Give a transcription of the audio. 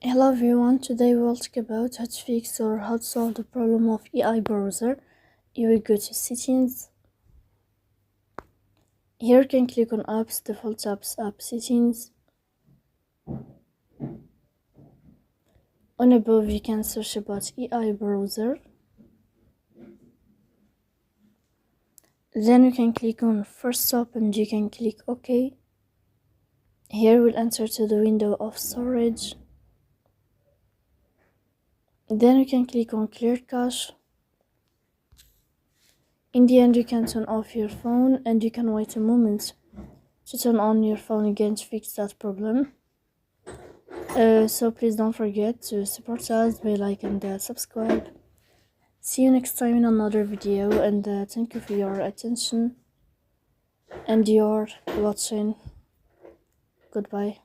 Hello everyone, today we'll talk about how to fix or how to solve the problem of AI browser. You will go to settings. Here you can click on apps, default apps, app settings. On above you can search about AI browser. Then you can click on first stop and you can click OK. Here we'll enter to the window of storage. Then you can click on clear cache. In the end you can turn off your phone and you can wait a moment to turn on your phone again to fix that problem. So please don't forget to support us by like and subscribe. See you next time in another video, and thank you for your attention and your watching. Goodbye.